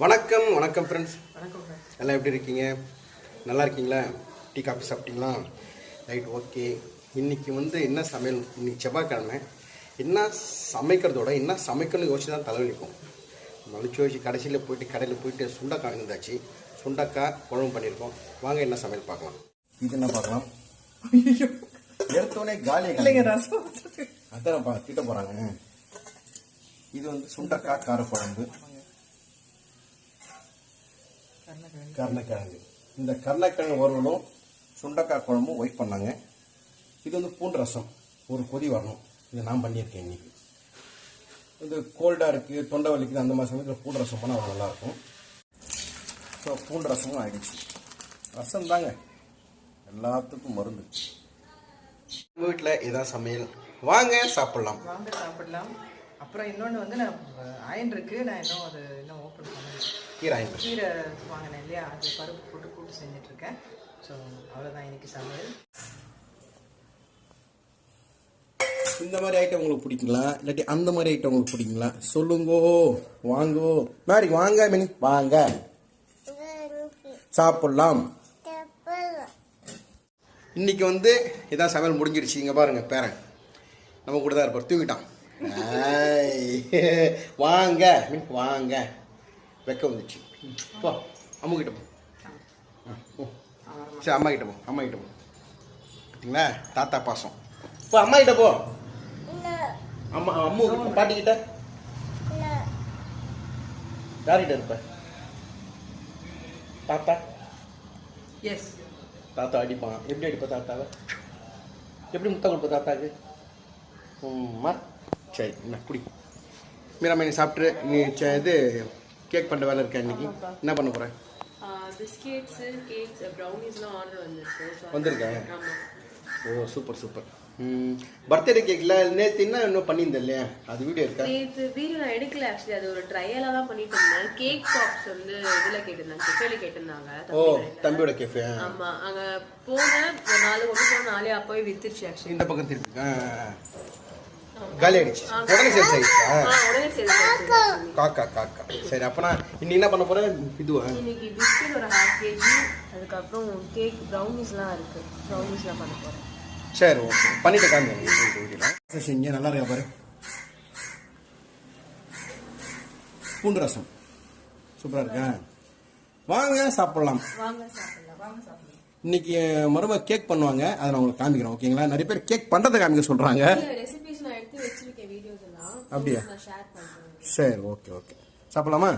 வணக்கம் வணக்கம் ஃப்ரெண்ட்ஸ். எல்லாம் எப்படி இருக்கீங்க? நல்லா இருக்கீங்களா? டீ காஃபி சாப்பிட்டீங்களா? Right, okay. இன்றைக்கி என்ன சமையல்? இன்றைக்கி செவ்வாய்க்கிழமை. என்ன சமைக்கிறதோட என்ன சமைக்கணும்னு யோசிச்சு தான் தலைவலிக்கும். மலிச்சு யோசிச்சு கடைசியில் போயிட்டு கடையில் போயிட்டு சுண்டக்காய் இருந்தாச்சு. சுண்டக்காய் குழம்பு பண்ணியிருக்கோம். வாங்க என்ன சமையல் பார்க்கலாம். இது என்ன பார்க்கலாம்? எடுத்தோடனே காலியாக இல்லைங்க, ரசம் அதான் கிட்ட போகிறாங்க. இது சுண்டக்காய் கார குழம்பு, கருணக்கிழங்கு. இந்த கருணக்கிழங்கு வறுவலும் சுண்டக்காய் குழம்பும் ஒய்ஃப் பண்ணாங்க. இது பூண்டு ரசம், ஒரு கொதி வரணும். இது நான் பண்ணியிருக்கேன் இன்னைக்கு. இது கோல்டாக இருக்குது, தொண்டை வலிக்குது, அந்த மாதிரி சமயத்தில் பூண்டு ரசம் பண்ணால் அவ்வளோ நல்லாயிருக்கும். ஸோ பூண்டு ரசமும் ஆகிடுச்சு. ரசம் தாங்க எல்லாத்துக்கும் மருந்து. வீட்டில் இதான் சமையல். வாங்க சாப்பிட்லாம். அப்புறம் இன்னொன்று நான் அயன் இருக்கு, நான் இன்னும் ஓப்பன் பண்ணேன். கீரை வாங்கினேன் இல்லையா, அது பருப்பு போட்டு கூட்டு செஞ்சிட்ருக்கேன். ஸோ அவ்வளோதான் இன்னைக்கு சமையல். இந்த மாதிரி ஐட்டம் உங்களுக்கு பிடிக்குங்களா, இல்லாட்டி அந்த மாதிரி ஐட்டம் உங்களுக்கு பிடிக்குங்களா? சொல்லுங்கோ. வாங்கோ மேரி, வாங்க மினி, வாங்க சாப்பிட்லாம். இன்னைக்கு இதான் சமையல் முடிஞ்சிருச்சு. இங்கே பாருங்க, பேரன் நம்ம கூட தான் இருப்பார், தூங்கிட்டான். வாங்க வாங்க, வெக்க வந்துச்சு. போ அம்மா கிட்ட போ. சரி, அம்மா கிட்ட போ. பார்த்தீங்களா, தாத்தா பாசம். போ அம்மா கிட்ட போ. அம்மா அம்மு பாட்டிக்கிட்ட. யார்கிட்ட இருப்ப? தாத்தா. எஸ், தாத்தா அடிப்பான். எப்படி அடிப்பா தாத்தாவை? எப்படி முத்தம் கொடுப்ப தாத்தாவுக்கு? சரி, என்ன குடி. மீராமணி சாப்பிட்டு நீ இது கேக் பண்ணுற வேலை இருக்கா இன்னைக்கு? என்ன பண்ண போகிறேன்? பிஸ்கெட்ஸ், கேக்ஸ், ப்ரௌனிஸ்லாம் ஆர்டர் வந்திருக்கேன். ஓ, சூப்பர் சூப்பர். பர்த்டே கேக்ல நேற்று இன்னும் பண்ணியிருந்தேன் இல்லையா, அது வீடியோ இருக்கா? நேற்று வீடியோ நான் எடுக்கல. ஆக்சுவலி அது ஒரு ட்ரையலாக தான் பண்ணிட்டு இருந்தேன். கேக் பாப்ஸ் இதில் கேட்டிருந்தாங்க, கெஃபேல கேட்டிருந்தாங்க. ஓ, தம்பியோட கெஃபே. ஆமாம், அங்கே போனேன் 4 கொண்டு போன 4 அப்போவே வித்துருச்சு. ஆக்சுவலி இந்த பக்கம் திருப்பி காலி ஆயிடுச்சு. உடனே சேல்ஸ் ஆயிடுச்சா? உடனே சேல்ஸ். காக்கா. சரி, அப்போ நான் இன்னைக்கு என்ன பண்ண போறேன்? இதுவா இன்னைக்கு பிஸ்கெட் ஒரு 1/2 kg, அதுக்கப்புறம் கேக் ப்ரௌனிஸ்லாம் இருக்கு. ப்ரௌனிஸ்லாம் பண்ண போறேன். சரி, ஓகே, பண்ணிட்டு காமிங்க. செஞ்சு நல்லா இருக்கா பாரு. பூண்டு ரசம் சூப்பரா இருக்கா. வாங்க சாப்பிடலாம். இன்னைக்கு மறுபடியும் கேக் பண்ணுவாங்க, அதை நான் உங்களுக்கு காமிக்கிறேன். ஓகேங்களா? நிறைய பேர் கேக் பண்றதை காமிக்க சொல்றாங்க. ரெசிபிஸ் நான் எடுத்து வச்சிருக்கேன், வீடியோஸ் எல்லாம் அப்படியா? நான் ஷேர் பண்றேன். சரி, ஓகே. சாப்பிடலாமா?